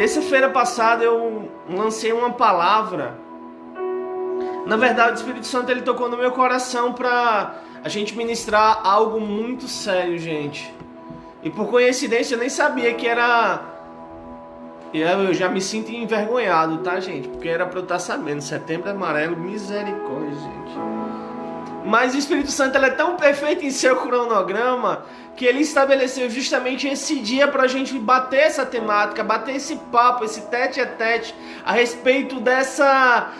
Terça-feira passada eu lancei uma palavra. Na verdade, o Espírito Santo ele tocou no meu coração para a gente ministrar algo muito sério, gente. E por coincidência eu nem sabia que era... Eu já me sinto envergonhado, tá, gente? Porque era para eu estar sabendo. Setembro Amarelo, misericórdia, gente. Mas o Espírito Santo ele é tão perfeito em seu cronograma que ele estabeleceu justamente esse dia para a gente bater essa temática, bater esse papo, esse tete a tete a respeito dessa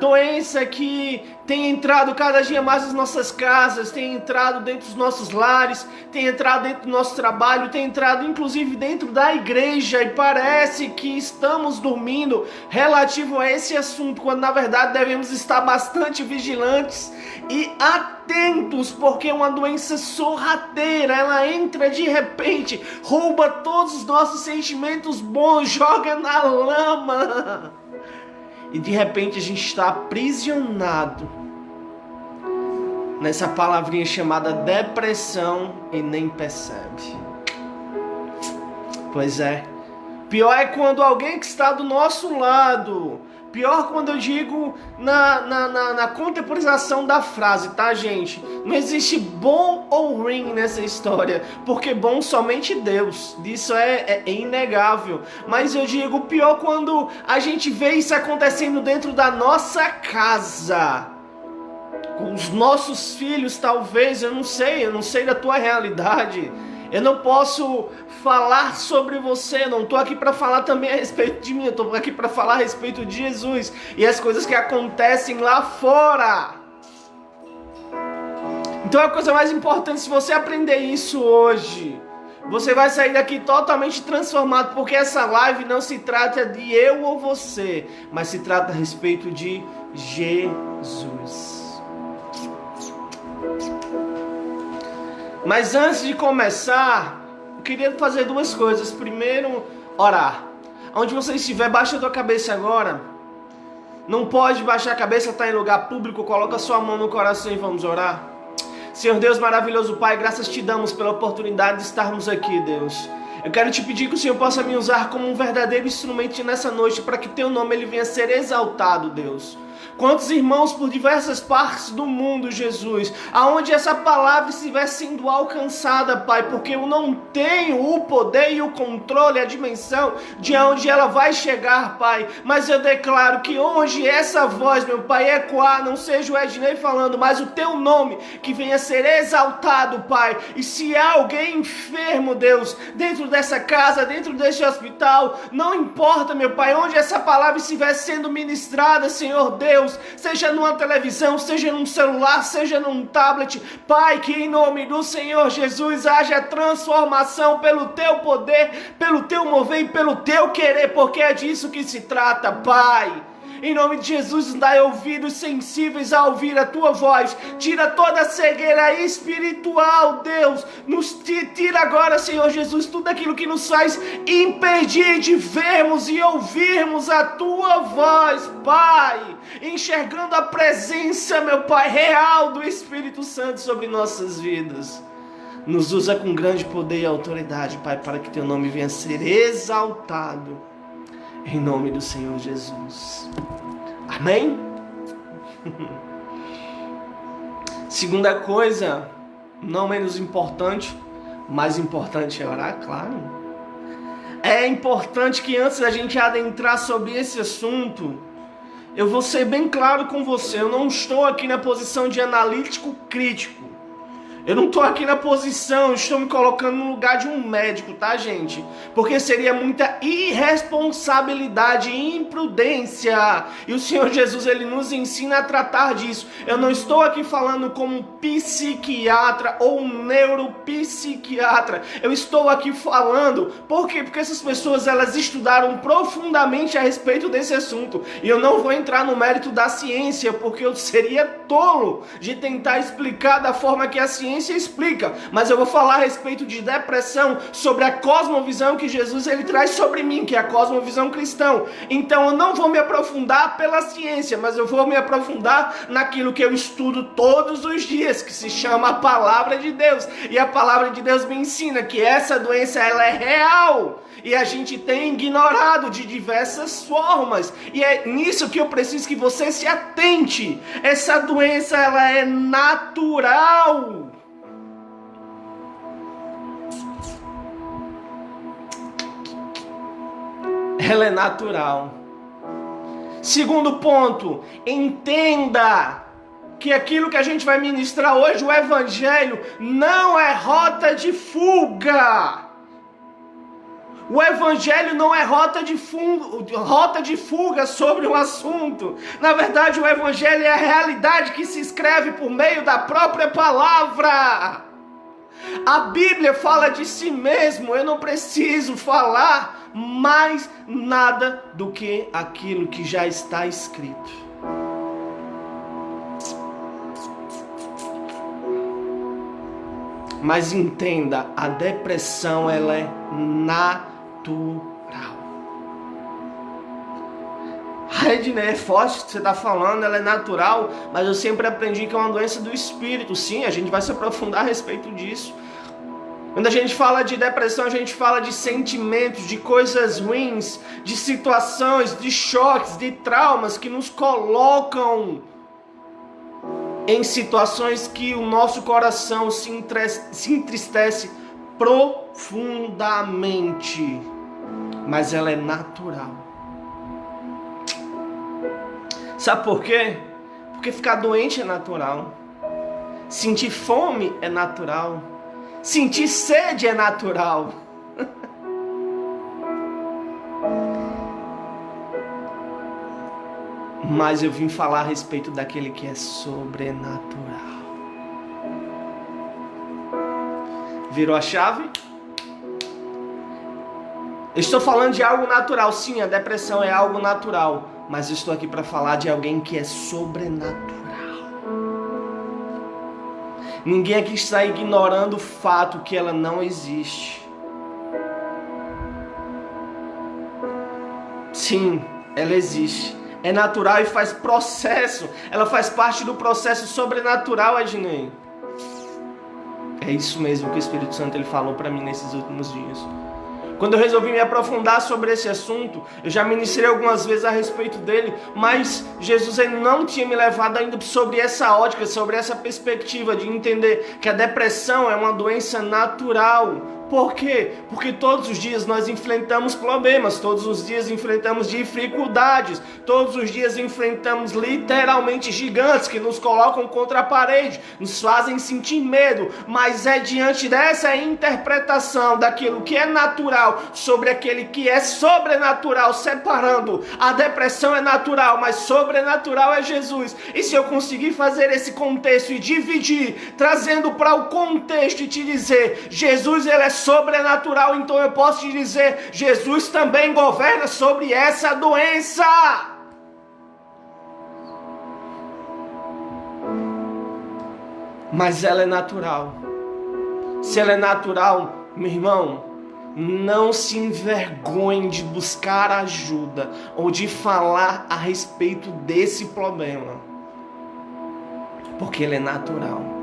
doença que tem entrado cada dia mais nas nossas casas, tem entrado dentro dos nossos lares, tem entrado dentro do nosso trabalho, tem entrado inclusive dentro da igreja, e parece que estamos dormindo relativo a esse assunto, quando na verdade devemos estar bastante vigilantes e atentos, porque é uma doença sorrateira, ela entra de repente, rouba todos os nossos sentimentos bons, joga na lama, e de repente a gente está aprisionado nessa palavrinha chamada depressão e nem percebe. Pois é, pior é quando alguém que está do nosso lado, pior quando eu digo na contemporização da frase, tá, gente? Não existe bom ou ruim nessa história, porque bom somente Deus, isso é inegável. Mas eu digo pior quando a gente vê isso acontecendo dentro da nossa casa, com os nossos filhos, talvez, eu não sei da tua realidade. Eu não posso falar sobre você, não estou aqui para falar também a respeito de mim, eu estou aqui para falar a respeito de Jesus e as coisas que acontecem lá fora. Então a coisa mais importante, se você aprender isso hoje, você vai sair daqui totalmente transformado, porque essa live não se trata de eu ou você, mas se trata a respeito de Jesus. Mas antes de começar, eu queria fazer duas coisas. Primeiro, orar. Onde você estiver, baixa a tua cabeça agora. Não pode baixar a cabeça, está em lugar público. Coloca a sua mão no coração e vamos orar. Senhor Deus maravilhoso Pai, graças te damos pela oportunidade de estarmos aqui, Deus. Eu quero te pedir que o Senhor possa me usar como um verdadeiro instrumento nessa noite, para que teu nome ele venha a ser exaltado, Deus. Quantos irmãos por diversas partes do mundo, Jesus, aonde essa palavra estiver sendo alcançada, Pai, porque eu não tenho o poder e o controle, a dimensão de onde ela vai chegar, Pai, mas eu declaro que onde essa voz, meu Pai, ecoar, não seja o Ednei falando, mas o teu nome que venha ser exaltado, Pai. E se há alguém enfermo, Deus, dentro dessa casa, dentro deste hospital, não importa, meu Pai, onde essa palavra estiver sendo ministrada, Senhor Deus, seja numa televisão, seja num celular, seja num tablet, Pai, que em nome do Senhor Jesus haja transformação pelo teu poder, pelo teu mover e pelo teu querer, porque é disso que se trata, Pai. Em nome de Jesus, dai ouvidos sensíveis a ouvir a tua voz. Tira toda a cegueira espiritual, Deus. Tira agora, Senhor Jesus, tudo aquilo que nos faz impedir de vermos e ouvirmos a tua voz, Pai. Enxergando a presença, meu Pai, real do Espírito Santo sobre nossas vidas. Nos usa com grande poder e autoridade, Pai, para que teu nome venha a ser exaltado. Em nome do Senhor Jesus. Amém? Segunda coisa, não menos importante, mais importante é orar, claro. É importante que antes da gente adentrar sobre esse assunto, eu vou ser bem claro com você. Eu não estou aqui na posição de analítico crítico. Eu não estou aqui na posição, estou me colocando no lugar de um médico, tá, gente? Porque seria muita irresponsabilidade e imprudência. E o Senhor Jesus, ele nos ensina a tratar disso. Eu não estou aqui falando como um psiquiatra ou um neuropsiquiatra. Eu estou aqui falando, por quê? Porque essas pessoas, elas estudaram profundamente a respeito desse assunto. E eu não vou entrar no mérito da ciência, porque eu seria tolo de tentar explicar da forma que a ciência ciência explica, mas eu vou falar a respeito de depressão, sobre a cosmovisão que Jesus ele traz sobre mim, que é a cosmovisão cristã. Então eu não vou me aprofundar pela ciência, mas eu vou me aprofundar naquilo que eu estudo todos os dias, que se chama a palavra de Deus. E a palavra de Deus me ensina que essa doença ela é real. E a gente tem ignorado de diversas formas. E é nisso que eu preciso que você se atente. Essa doença, ela é natural. Ela é natural. Segundo ponto, entenda que aquilo que a gente vai ministrar hoje, o evangelho, não é rota de fuga. O evangelho não é rota de fuga sobre um assunto. Na verdade, o evangelho é a realidade que se escreve por meio da própria palavra. A Bíblia fala de si mesmo. Eu não preciso falar mais nada do que aquilo que já está escrito. Mas entenda, a depressão ela é natural. Ednei, é forte o que você está falando, ela é natural, mas eu sempre aprendi que é uma doença do espírito. Sim, a gente vai se aprofundar a respeito disso. Quando a gente fala de depressão, a gente fala de sentimentos, de coisas ruins, de situações, de choques, de traumas que nos colocam em situações que o nosso coração se entristece profundamente. Mas ela é natural. Sabe por quê? Porque ficar doente é natural. Sentir fome é natural. Sentir sede é natural. Mas eu vim falar a respeito daquele que é sobrenatural. Virou a chave? Eu estou falando de algo natural. Sim, a depressão é algo natural. Mas eu estou aqui para falar de alguém que é sobrenatural. Ninguém aqui está ignorando o fato que ela não existe. Sim, ela existe. É natural e faz processo. Ela faz parte do processo sobrenatural, Ednei. É isso mesmo que o Espírito Santo ele falou para mim nesses últimos dias. Quando eu resolvi me aprofundar sobre esse assunto, eu já ministrei algumas vezes a respeito dele, mas Jesus ele não tinha me levado ainda sobre essa ótica, sobre essa perspectiva de entender que a depressão é uma doença natural. Por quê? Porque todos os dias nós enfrentamos problemas, todos os dias enfrentamos dificuldades, todos os dias enfrentamos literalmente gigantes que nos colocam contra a parede, nos fazem sentir medo, mas é diante dessa interpretação daquilo que é natural sobre aquele que é sobrenatural, separando a depressão é natural, mas sobrenatural é Jesus. E se eu conseguir fazer esse contexto e dividir, trazendo para o contexto e te dizer, Jesus ele é sobrenatural, então eu posso te dizer, Jesus também governa sobre essa doença. Mas ela é natural. Se ela é natural, meu irmão, não se envergonhe de buscar ajuda ou de falar a respeito desse problema, porque ele é natural.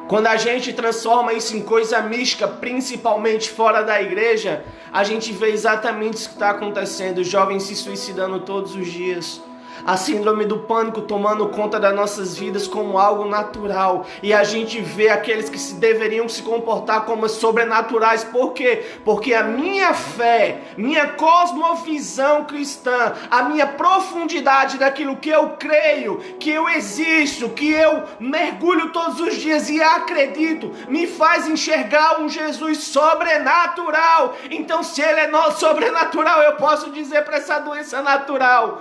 Quando a gente transforma isso em coisa mística, principalmente fora da igreja, a gente vê exatamente isso que está acontecendo. Jovens se suicidando todos os dias. A síndrome do pânico tomando conta das nossas vidas como algo natural. E a gente vê aqueles que deveriam se comportar como sobrenaturais. Por quê? Porque a minha fé, minha cosmovisão cristã, a minha profundidade daquilo que eu creio, que eu existo, que eu mergulho todos os dias e acredito, me faz enxergar um Jesus sobrenatural. Então, se ele é sobrenatural, eu posso dizer para essa doença natural: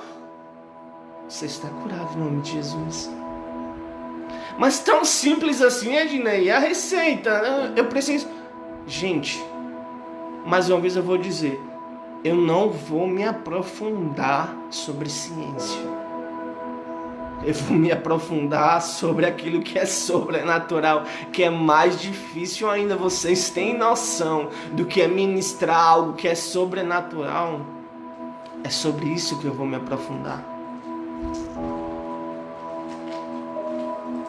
você está curado em nome de Jesus. Mas tão simples assim, Ednei, a receita, eu preciso... Gente, mais uma vez eu vou dizer, eu não vou me aprofundar sobre ciência. Eu vou me aprofundar sobre aquilo que é sobrenatural, que é mais difícil ainda. Vocês têm noção do que é ministrar algo que é sobrenatural? É sobre isso que eu vou me aprofundar.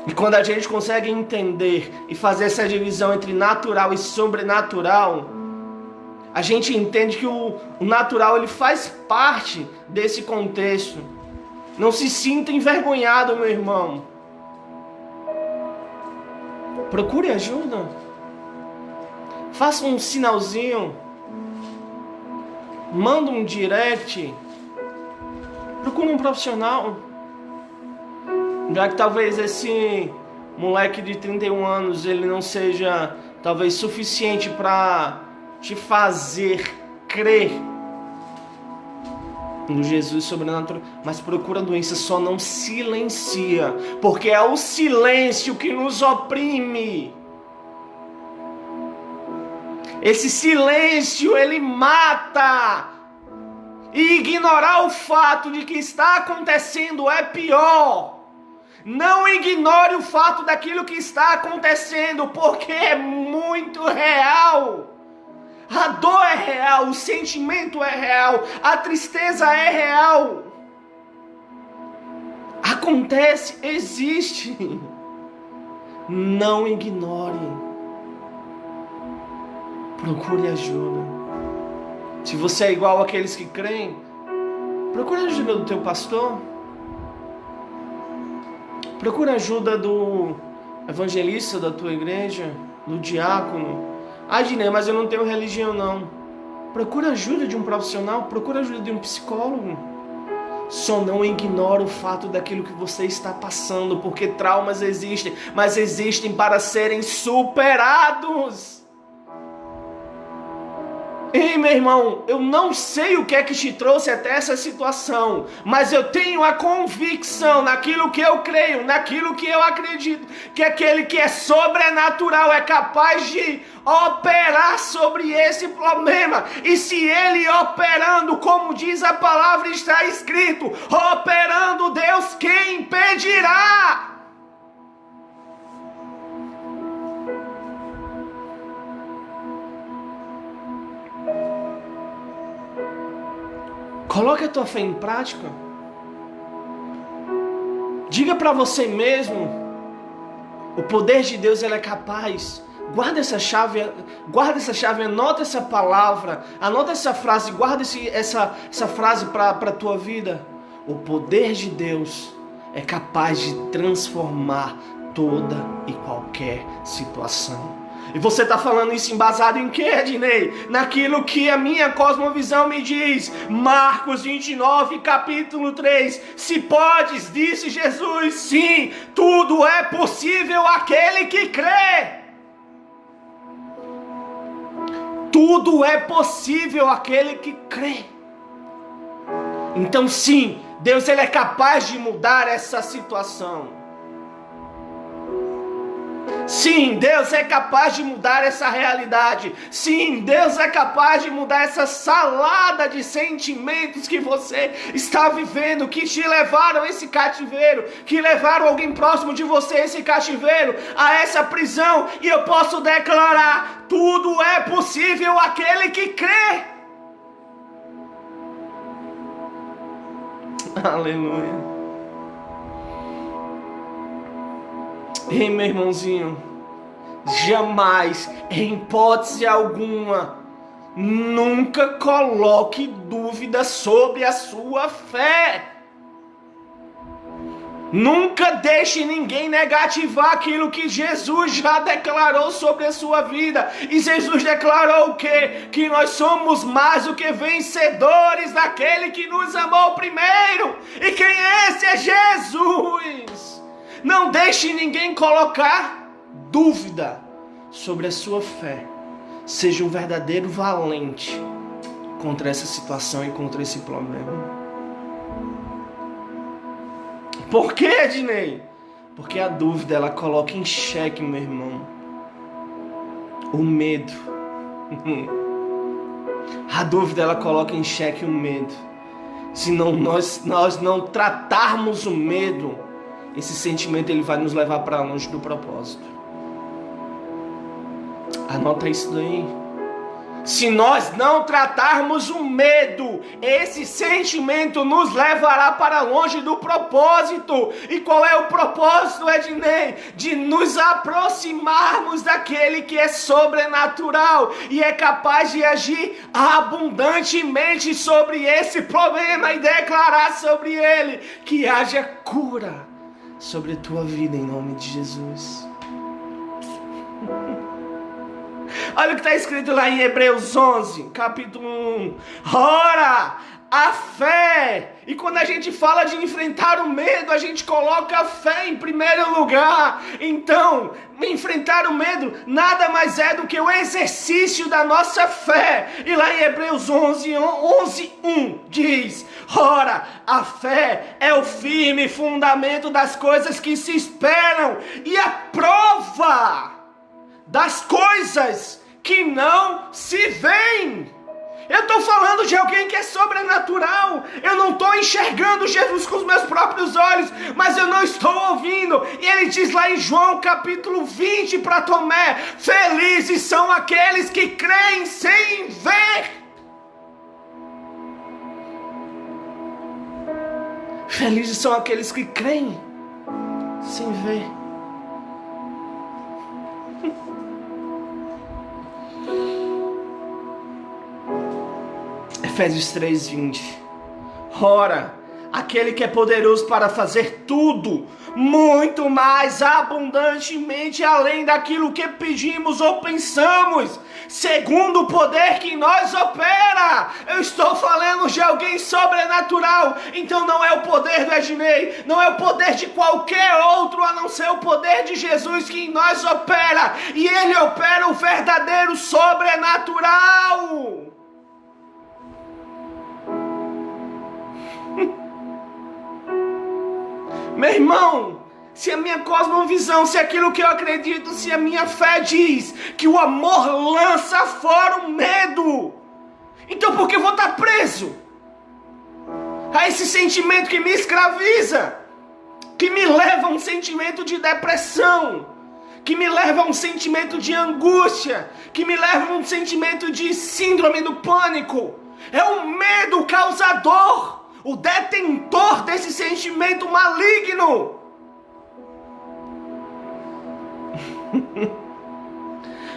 E quando a gente consegue entender e fazer essa divisão entre natural e sobrenatural, a gente entende que o natural ele faz parte desse contexto. Não se sinta envergonhado, meu irmão. Procure ajuda. Faça um sinalzinho. Manda um direct. Procure um profissional. Já que talvez esse moleque de 31 anos ele não seja talvez suficiente para te fazer crer no Jesus sobrenatural, mas procura a doença, só não silencia, porque é o silêncio que nos oprime. Esse silêncio ele mata, e ignorar o fato de que está acontecendo é pior. Não ignore o fato daquilo que está acontecendo, porque é muito real. A dor é real, o sentimento é real, a tristeza é real. Acontece, existe. Não ignore. Procure ajuda. Se você é igual àqueles que creem, procure a ajuda do teu pastor. Procure a ajuda do evangelista da tua igreja, do diácono. Ah, Dinei, mas eu não tenho religião não. Procura ajuda de um profissional, procura ajuda de um psicólogo. Só não ignore o fato daquilo que você está passando, porque traumas existem, mas existem para serem superados. Ei, meu irmão, eu não sei o que é que te trouxe até essa situação, mas eu tenho a convicção naquilo que eu creio, naquilo que eu acredito, que aquele que é sobrenatural é capaz de operar sobre esse problema. E se ele operando, como diz a palavra, está escrito, operando Deus, quem impedirá? Coloque a tua fé em prática. Diga para você mesmo: o poder de Deus ele é capaz. Guarda essa chave, anota essa palavra, anota essa frase, guarda essa frase para a tua vida. O poder de Deus é capaz de transformar toda e qualquer situação. E você está falando isso embasado em quê, Ednei? Naquilo que a minha cosmovisão me diz. Marcos 29, capítulo 3. Se podes, disse Jesus, sim, tudo é possível àquele que crê. Tudo é possível àquele que crê. Então sim, Deus ele é capaz de mudar essa situação. Sim, Deus é capaz de mudar essa realidade. Sim, Deus é capaz de mudar essa salada de sentimentos que você está vivendo, que te levaram a esse cativeiro, que levaram alguém próximo de você a esse cativeiro, a essa prisão. E eu posso declarar: tudo é possível àquele que crê. Aleluia. Ei, meu irmãozinho, jamais, em hipótese alguma, nunca coloque dúvida sobre a sua fé. Nunca deixe ninguém negativar aquilo que Jesus já declarou sobre a sua vida. E Jesus declarou o quê? Que nós somos mais do que vencedores daquele que nos amou primeiro. E quem é esse? É Jesus. Não deixe ninguém colocar dúvida sobre a sua fé. Seja um verdadeiro valente contra essa situação e contra esse problema. Por quê, Ednei? Porque a dúvida ela coloca em xeque, meu irmão, o medo. A dúvida ela coloca em xeque o medo. Se nós não tratarmos o medo, esse sentimento ele vai nos levar para longe do propósito. Anota isso daí. Se nós não tratarmos o medo, esse sentimento nos levará para longe do propósito. E qual é o propósito, Ednei? De nos aproximarmos daquele que é sobrenatural e é capaz de agir abundantemente sobre esse problema e declarar sobre ele que haja cura sobre a tua vida em nome de Jesus. Olha o que está escrito lá em Hebreus 11, capítulo 1. Ora, a fé. E quando a gente fala de enfrentar o medo, a gente coloca a fé em primeiro lugar. Então, enfrentar o medo nada mais é do que o exercício da nossa fé. E lá em Hebreus 11:1 diz: ora, a fé é o firme fundamento das coisas que se esperam e a prova das coisas que não se veem. Eu estou falando de alguém que é sobrenatural. Eu não estou enxergando Jesus com os meus próprios olhos, mas eu não estou ouvindo. E ele diz lá em João capítulo 20 para Tomé: felizes são aqueles que creem sem ver. Felizes são aqueles que creem sem ver. Efésios 3:20. Ora, aquele que é poderoso para fazer tudo, muito mais abundantemente além daquilo que pedimos ou pensamos, segundo o poder que em nós opera. Eu estou falando de alguém sobrenatural. Então não é o poder do Ednei, não é o poder de qualquer outro, a não ser o poder de Jesus que em nós opera. E ele opera o verdadeiro sobrenatural. Meu irmão, se a minha cosmovisão, se aquilo que eu acredito, se a minha fé diz que o amor lança fora o medo, então por que eu vou estar preso a esse sentimento que me escraviza, que me leva a um sentimento de depressão, que me leva a um sentimento de angústia, que me leva a um sentimento de síndrome do pânico? É o medo causador, o detentor desse sentimento maligno.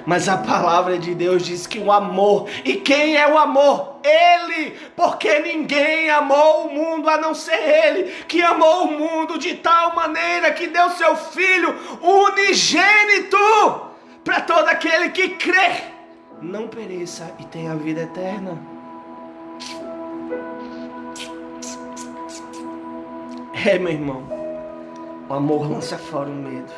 Mas a palavra de Deus diz que o amor, e quem é o amor? Ele, porque ninguém amou o mundo a não ser Ele, que amou o mundo de tal maneira que deu seu Filho unigênito, para todo aquele que crê, não pereça e tenha a vida eterna. É, meu irmão, o amor lança fora o medo.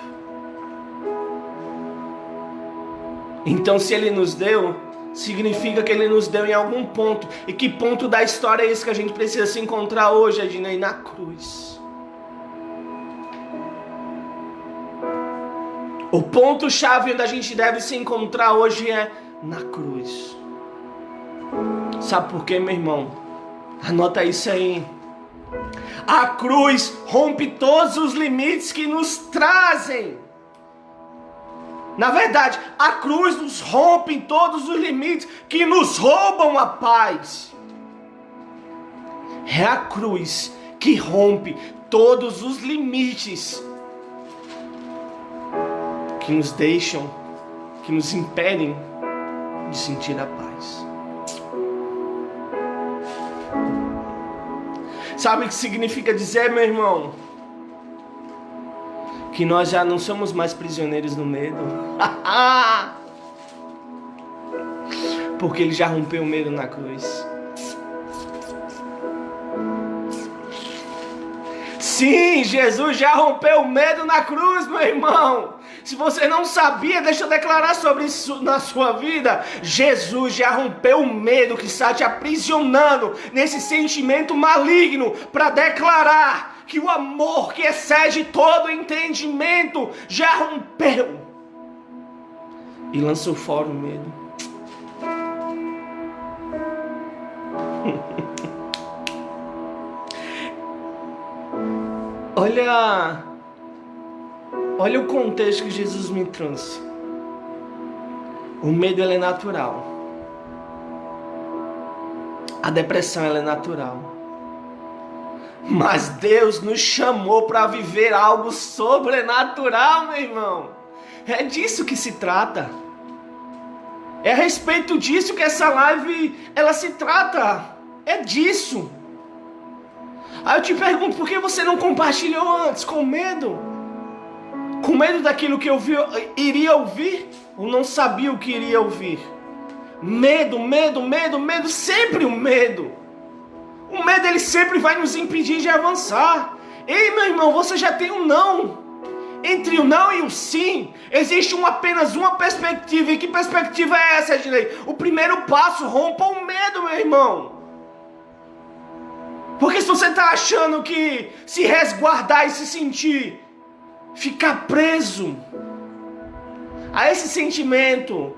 Então, se Ele nos deu, significa que Ele nos deu em algum ponto. E que ponto da história é esse que a gente precisa se encontrar hoje, Ednei? Na cruz. O ponto-chave onde a gente deve se encontrar hoje é na cruz. Sabe por quê, meu irmão? Anota isso aí. A cruz rompe todos os limites que nos trazem. Na verdade, a cruz nos rompe todos os limites que nos roubam a paz. É a cruz que rompe todos os limites que nos deixam, que nos impedem de sentir a paz. Sabe o que significa dizer, meu irmão? Que nós já não somos mais prisioneiros no medo. Porque Ele já rompeu o medo na cruz. Sim, Jesus já rompeu o medo na cruz, meu irmão. Se você não sabia, deixa eu declarar sobre isso na sua vida. Jesus já rompeu o medo que está te aprisionando nesse sentimento maligno, para declarar que o amor que excede todo entendimento já rompeu e lançou fora o medo. Olha o contexto que Jesus me trouxe. O medo, ele é natural. A depressão, ela é natural. Mas Deus nos chamou para viver algo sobrenatural, meu irmão. É disso que se trata. É a respeito disso que essa live, ela se trata. É disso. Aí eu te pergunto, por que você não compartilhou antes? Com medo? Com medo daquilo que eu iria ouvir? Ou não sabia o que iria ouvir? Medo, medo, medo, medo, sempre o medo. O medo, ele sempre vai nos impedir de avançar. Ei, meu irmão, você já tem um não. Entre o não e o sim, existe apenas uma perspectiva. E que perspectiva é essa, Ednei? O primeiro passo, rompa o medo, meu irmão. Porque se você está achando que se resguardar e se sentir, ficar preso a esse sentimento,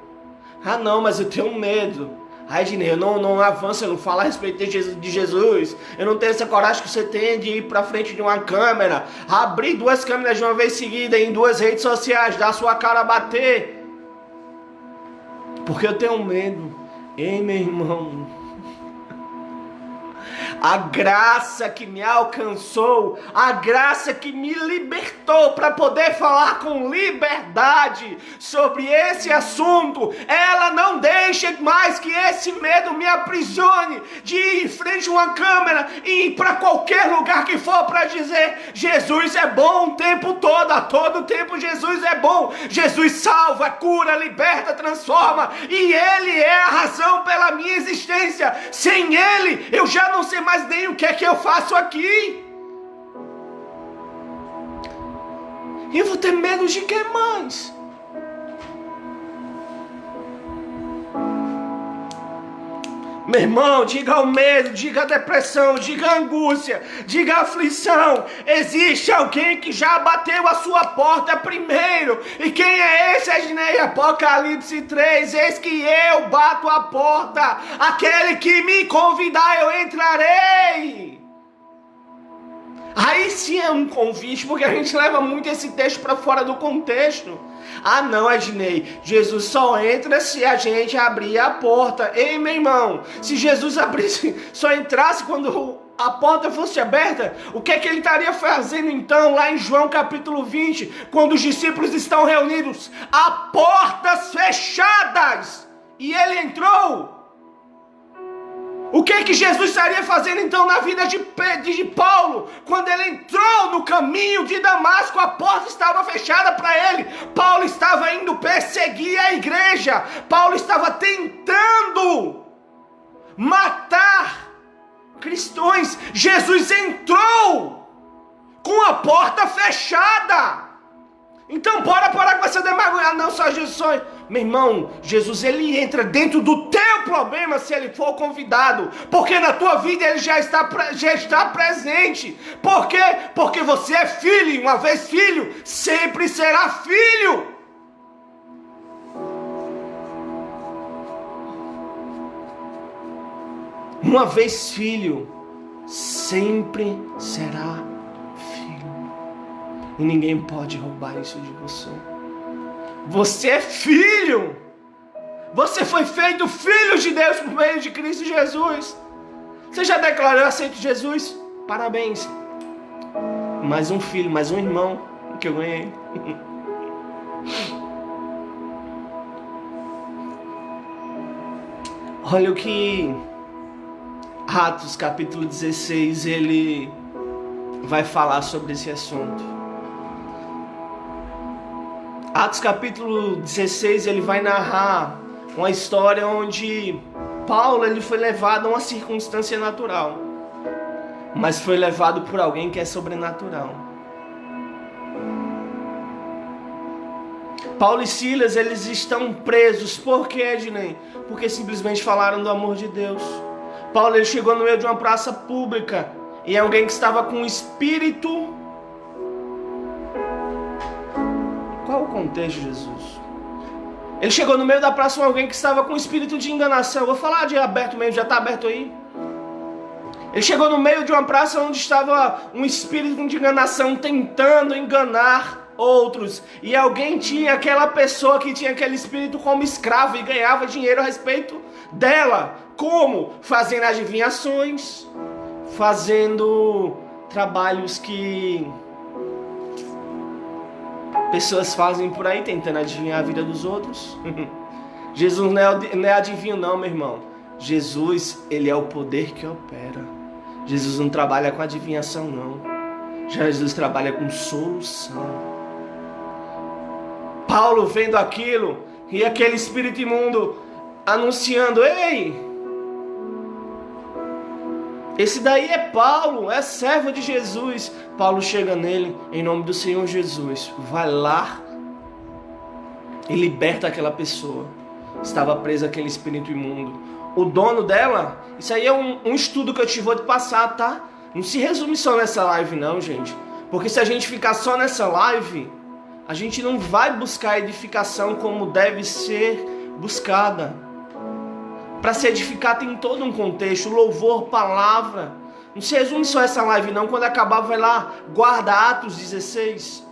não, mas eu tenho medo. Ednei, eu não avanço, eu não falo a respeito de Jesus. Eu não tenho essa coragem que você tem de ir para frente de uma câmera, abrir 2 câmeras de uma vez seguida em 2 redes sociais, dar sua cara a bater. Porque eu tenho medo. Ei, meu irmão, a graça que me alcançou, a graça que me libertou para poder falar com liberdade sobre esse assunto, ela não deixa mais que esse medo me aprisione de ir em frente a uma câmera e ir para qualquer lugar que for para dizer: Jesus é bom o tempo todo, a todo tempo Jesus é bom, Jesus salva, cura, liberta, transforma, e Ele é a razão pela minha existência. Sem Ele eu já não sei mais nem o que é que eu faço aqui. E eu vou ter medo de que mais? Meu irmão, diga o medo, diga a depressão, diga a angústia, diga a aflição. Existe alguém que já bateu a sua porta primeiro. E quem é esse, Ednei? Apocalipse 3, eis que eu bato a porta. Aquele que me convidar, eu entrarei. Aí sim é um convite, porque a gente leva muito esse texto para fora do contexto. Não, Ednei, Jesus só entra se a gente abrir a porta. Ei, meu irmão, se Jesus só entrasse quando a porta fosse aberta, o que é que ele estaria fazendo então lá em João capítulo 20, quando os discípulos estão reunidos a portas fechadas e ele entrou? O que é que Jesus estaria fazendo então na vida de Paulo? Quando ele entrou no caminho de Damasco, a porta estava fechada para ele. Paulo estava indo perseguir a igreja. Paulo estava tentando matar cristãos. Jesus entrou com a porta fechada. Então bora parar com essa demagogia. Não, só Jesus. Meu irmão, Jesus, ele entra dentro do teu problema se ele for convidado. Porque na tua vida ele já está presente. Por quê? Porque você é filho. E uma vez filho, sempre será filho. Uma vez filho, sempre será filho. E ninguém pode roubar isso de você. Você é filho. Você foi feito filho de Deus por meio de Cristo Jesus. Você já declarou: eu aceito Jesus? Parabéns. Mais um filho, mais um irmão que eu ganhei. Olha o que Atos capítulo 16 ele vai falar sobre esse assunto. Atos capítulo 16 ele vai narrar uma história onde Paulo ele foi levado a uma circunstância natural, mas foi levado por alguém que é sobrenatural. Paulo e Silas, eles estão presos. Por quê, Ednei? Porque simplesmente falaram do amor de Deus. Paulo ele chegou no meio de uma praça pública e alguém que estava com um espírito. Qual o contexto, Jesus? Ele chegou no meio da praça com alguém que estava com um espírito de enganação. Eu vou falar de aberto mesmo, já está aberto aí. Ele chegou no meio de uma praça onde estava um espírito de enganação tentando enganar outros. E alguém tinha aquela pessoa que tinha aquele espírito como escravo e ganhava dinheiro a respeito dela. Como? Fazendo adivinhações, fazendo trabalhos que pessoas fazem por aí, tentando adivinhar a vida dos outros. Jesus não é adivinho não, meu irmão. Jesus, ele é o poder que opera. Jesus não trabalha com adivinhação não. Jesus trabalha com solução. Paulo vendo aquilo, e aquele espírito imundo anunciando: ei, esse daí é Paulo, é servo de Jesus. Paulo chega nele, em nome do Senhor Jesus, vai lá e liberta aquela pessoa. Estava preso aquele espírito imundo. O dono dela, isso aí é um estudo que eu te vou te passar, tá? Não se resume só nessa live não, gente. Porque se a gente ficar só nessa live, a gente não vai buscar a edificação como deve ser buscada. Para se edificar tem todo um contexto, louvor, palavra. Não se resume só essa live não. Quando acabar, vai lá, guarda Atos 16.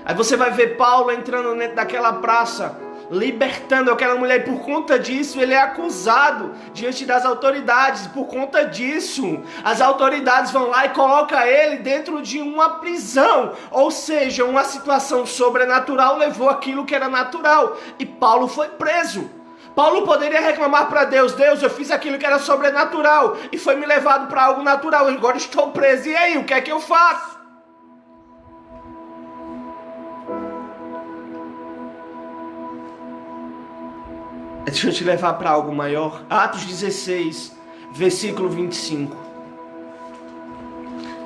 Aí você vai ver Paulo entrando dentro daquela praça, libertando aquela mulher. E por conta disso, ele é acusado diante das autoridades. Por conta disso, as autoridades vão lá e colocam ele dentro de uma prisão. Ou seja, uma situação sobrenatural levou aquilo que era natural. E Paulo foi preso. Paulo poderia reclamar para Deus: Deus, eu fiz aquilo que era sobrenatural e foi me levado para algo natural, agora estou preso, e aí, o que é que eu faço? Deixa eu te levar para algo maior. Atos 16, versículo 25.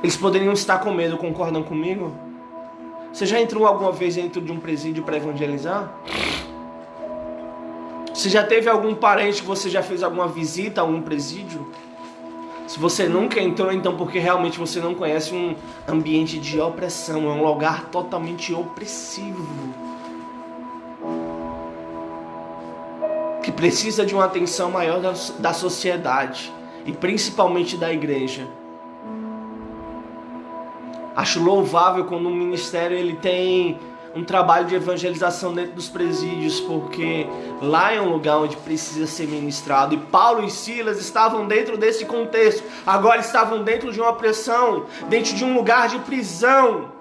Eles poderiam estar com medo, concordam comigo? Você já entrou alguma vez dentro de um presídio para evangelizar? Você já teve algum parente que você já fez alguma visita a um presídio? Se você nunca entrou, então porque realmente você não conhece um ambiente de opressão. É um lugar totalmente opressivo, que precisa de uma atenção maior da sociedade e principalmente da igreja. Acho louvável quando um ministério ele tem um trabalho de evangelização dentro dos presídios, porque lá é um lugar onde precisa ser ministrado. E Paulo e Silas estavam dentro desse contexto. Agora estavam dentro de uma opressão, dentro de um lugar de prisão.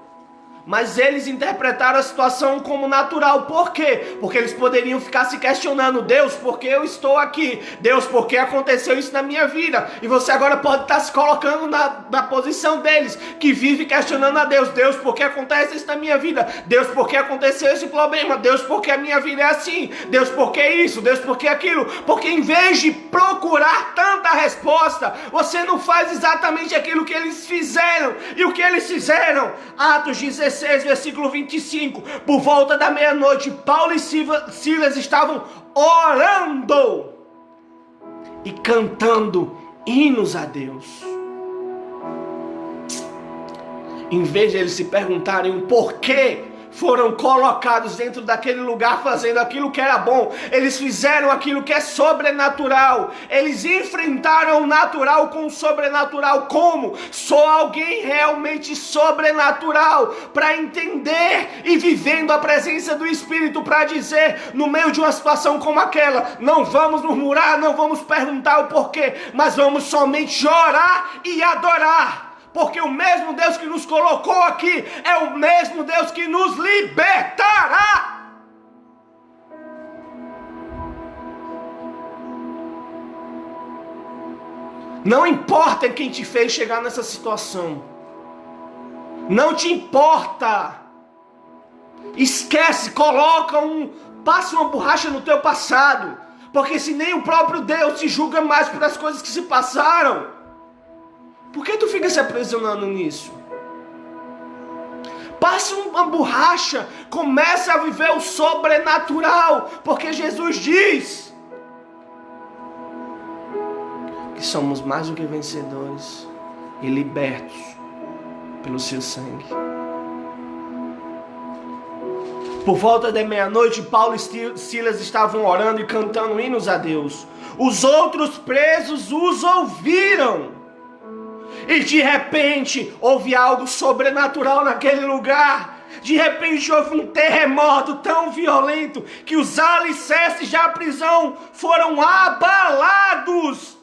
Mas eles interpretaram a situação como natural. Por quê? Porque eles poderiam ficar se questionando: Deus, por que eu estou aqui? Deus, por que aconteceu isso na minha vida? E você agora pode estar se colocando na posição deles, que vive questionando a Deus: Deus, por que acontece isso na minha vida? Deus, por que aconteceu esse problema? Deus, por que a minha vida é assim? Deus, por que isso? Deus, por que aquilo? Porque em vez de procurar tanta resposta, você não faz exatamente aquilo que eles fizeram. E o que eles fizeram? Atos 16, versículo 25. Por volta da meia-noite, Paulo e Silas estavam orando e cantando hinos a Deus. Em vez de eles se perguntarem o porquê foram colocados dentro daquele lugar fazendo aquilo que era bom, eles fizeram aquilo que é sobrenatural. Eles enfrentaram o natural com o sobrenatural. Como? Só alguém realmente sobrenatural para entender e vivendo a presença do Espírito para dizer, no meio de uma situação como aquela: não vamos murmurar, não vamos perguntar o porquê, mas vamos somente orar e adorar. Porque o mesmo Deus que nos colocou aqui é o mesmo Deus que nos libertará. Não importa quem te fez chegar nessa situação. Não te importa. Esquece, passa uma borracha no teu passado. Porque se nem o próprio Deus te julga mais por as coisas que se passaram, por que tu fica se aprisionando nisso? Passa uma borracha, comece a viver o sobrenatural, porque Jesus diz que somos mais do que vencedores e libertos pelo seu sangue. Por volta da meia-noite, Paulo e Silas estavam orando e cantando hinos a Deus. Os outros presos os ouviram. E de repente houve algo sobrenatural naquele lugar. De repente houve um terremoto tão violento que os alicerces da prisão foram abalados.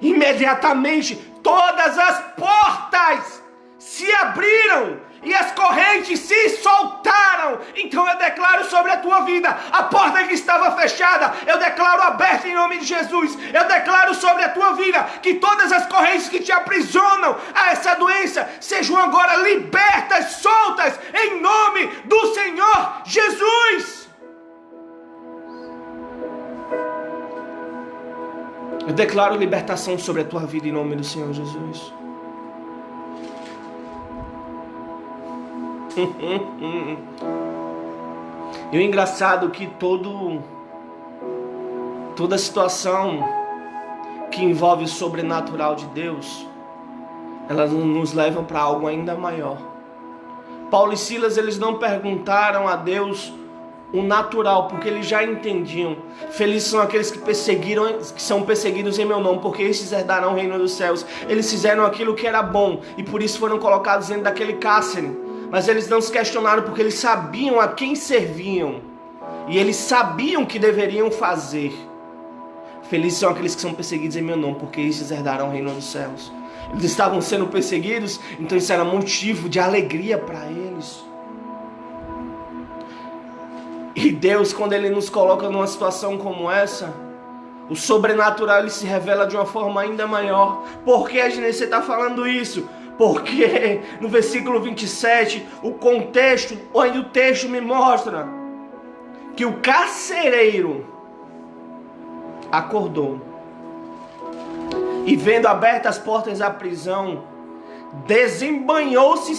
Imediatamente todas as portas se abriram e as correntes se soltaram. Então eu declaro sobre a tua vida, a porta que estava fechada, eu declaro aberta em nome de Jesus. Eu declaro sobre a tua vida que todas as correntes que te aprisionam a essa doença sejam agora libertas, soltas, em nome do Senhor Jesus. Eu declaro libertação sobre a tua vida em nome do Senhor Jesus. E o engraçado é que toda situação que envolve o sobrenatural de Deus, elas nos levam para algo ainda maior. Paulo e Silas, eles não perguntaram a Deus o natural, porque eles já entendiam. Felizes são aqueles que são perseguidos em meu nome, porque esses herdarão o reino dos céus. Eles fizeram aquilo que era bom e por isso foram colocados dentro daquele cárcere. Mas eles não se questionaram porque eles sabiam a quem serviam. E eles sabiam o que deveriam fazer. Felizes são aqueles que são perseguidos em meu nome, porque esses herdarão o reino dos céus. Eles estavam sendo perseguidos, então isso era motivo de alegria para eles. E Deus, quando Ele nos coloca numa situação como essa, o sobrenatural Ele se revela de uma forma ainda maior. Por que, Agnes, você está falando isso? Porque no versículo 27, o contexto, onde o texto me mostra que o carcereiro acordou e, vendo abertas as portas da prisão, desembanhou-se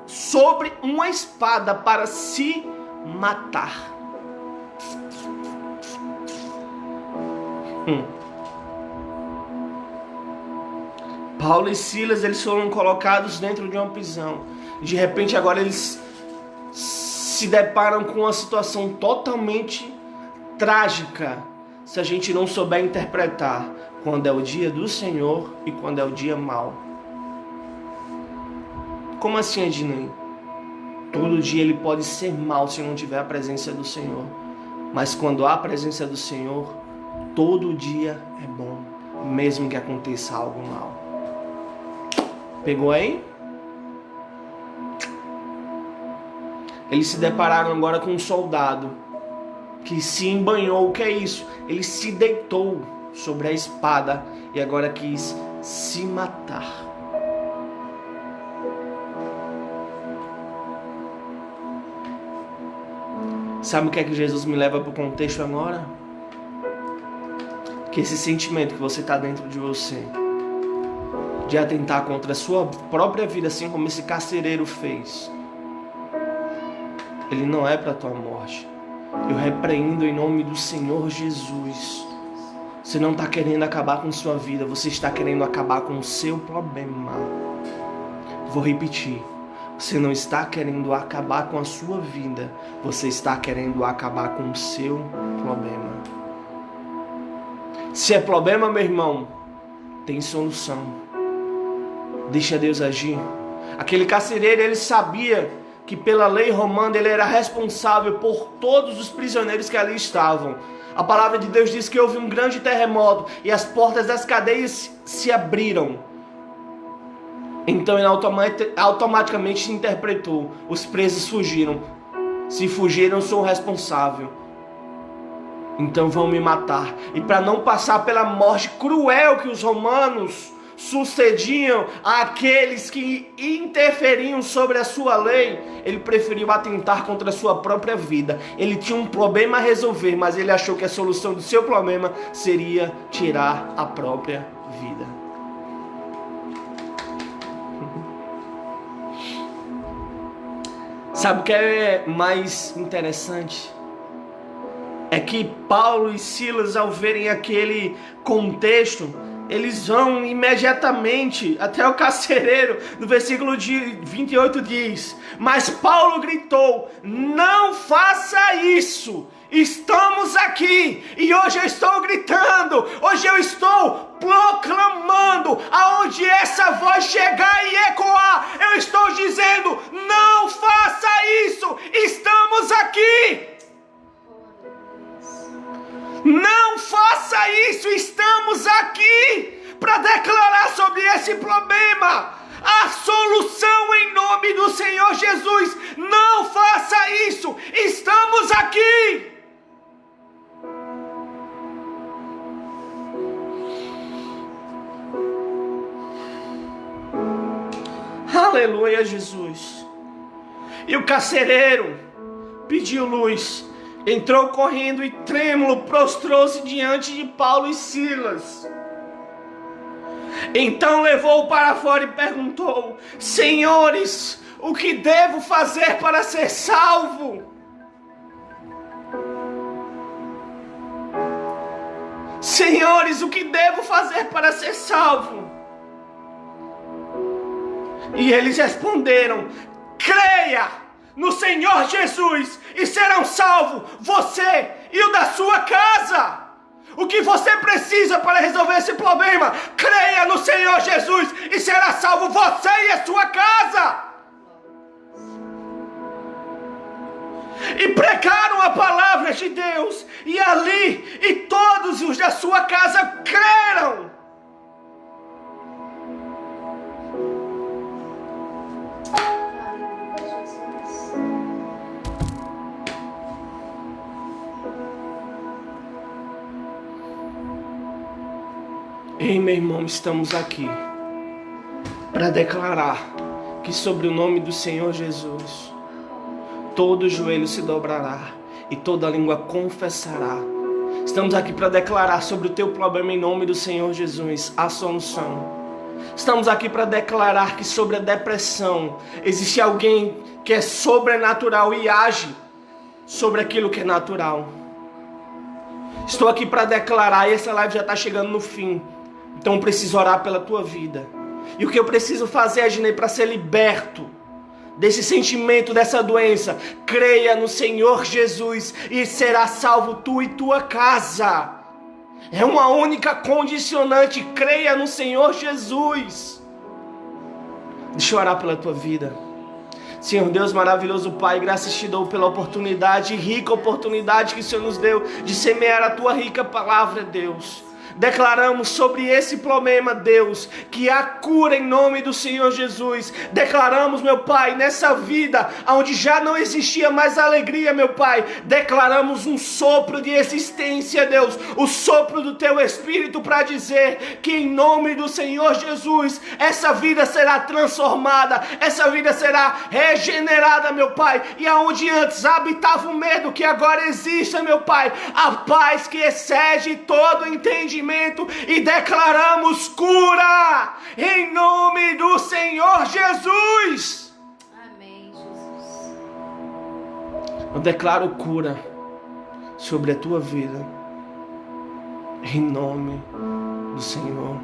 sobre uma espada para se matar. Paulo e Silas, eles foram colocados dentro de uma prisão. De repente agora eles se deparam com uma situação totalmente trágica, se a gente não souber interpretar quando é o dia do Senhor e quando é o dia mau. Como assim, Ednei? Todo dia ele pode ser mau se não tiver a presença do Senhor. Mas quando há a presença do Senhor, todo dia é bom, mesmo que aconteça algo mal. Pegou aí? Eles se depararam agora com um soldado que se embanhou. O que é isso? Ele se deitou sobre a espada e agora quis se matar. Sabe o que é que Jesus me leva para o contexto agora? Que esse sentimento que você está dentro de você, de atentar contra a sua própria vida, assim como esse carcereiro fez, ele não é para a tua morte. Eu repreendo em nome do Senhor Jesus. Você não está querendo acabar com sua vida, você está querendo acabar com o seu problema. Vou repetir. Você não está querendo acabar com a sua vida, você está querendo acabar com o seu problema. Se é problema, meu irmão, tem solução. Deixa Deus agir. Aquele carcereiro, ele sabia que pela lei romana ele era responsável por todos os prisioneiros que ali estavam. A palavra de Deus diz que houve um grande terremoto e as portas das cadeias se abriram. Então ele automaticamente se interpretou. Os presos fugiram. Se fugiram, eu sou o responsável. Então vão me matar. E para não passar pela morte cruel que os romanos sucediam àqueles que interferiam sobre a sua lei, ele preferiu atentar contra a sua própria vida. Ele tinha um problema a resolver, mas ele achou que a solução do seu problema seria tirar a própria vida. Sabe o que é mais interessante? É que Paulo e Silas, ao verem aquele contexto, eles vão imediatamente até o carcereiro. No versículo 28 diz: mas Paulo gritou: não faça isso, estamos aqui, e hoje eu estou gritando, hoje eu estou proclamando, aonde essa voz chegar e ecoar, eu estou dizendo: não faça para declarar sobre esse problema a solução em nome do Senhor Jesus. Não faça isso. Estamos aqui. Aleluia, Jesus. E o carcereiro pediu luz, entrou correndo e trêmulo prostrou-se diante de Paulo e Silas. Então levou-o para fora e perguntou: Senhores, o que devo fazer para ser salvo? Senhores, o que devo fazer para ser salvo? E eles responderam: creia no Senhor Jesus e serão salvos você e o da sua casa. O que você precisa para resolver esse problema? Creia no Senhor Jesus e será salvo você e a sua casa. E pregaram a palavra de Deus, e ali e todos os da sua casa creram. Ei, meu irmão, estamos aqui para declarar que sobre o nome do Senhor Jesus, todo joelho se dobrará e toda língua confessará. Estamos aqui para declarar sobre o teu problema em nome do Senhor Jesus a solução. Estamos aqui para declarar que sobre a depressão existe alguém que é sobrenatural e age sobre aquilo que é natural. Estou aqui para declarar, e essa live já está chegando no fim. Então eu preciso orar pela tua vida. E o que eu preciso fazer, Aginei, para ser liberto desse sentimento, dessa doença? Creia no Senhor Jesus e será salvo tu e tua casa. É uma única condicionante: creia no Senhor Jesus. Deixa eu orar pela tua vida. Senhor Deus maravilhoso Pai, graças te dou pela oportunidade, rica oportunidade que o Senhor nos deu de semear a tua rica palavra, Deus. Declaramos sobre esse problema, Deus, que há cura em nome do Senhor Jesus. Declaramos, meu Pai, nessa vida onde já não existia mais alegria, meu Pai, declaramos um sopro de existência, Deus, o sopro do Teu Espírito para dizer que em nome do Senhor Jesus, essa vida será transformada, essa vida será regenerada, meu Pai, e aonde antes habitava o medo, que agora exista, meu Pai, a paz que excede todo entendimento. E declaramos cura em nome do Senhor Jesus. Amém, Jesus. Eu declaro cura sobre a tua vida em nome do Senhor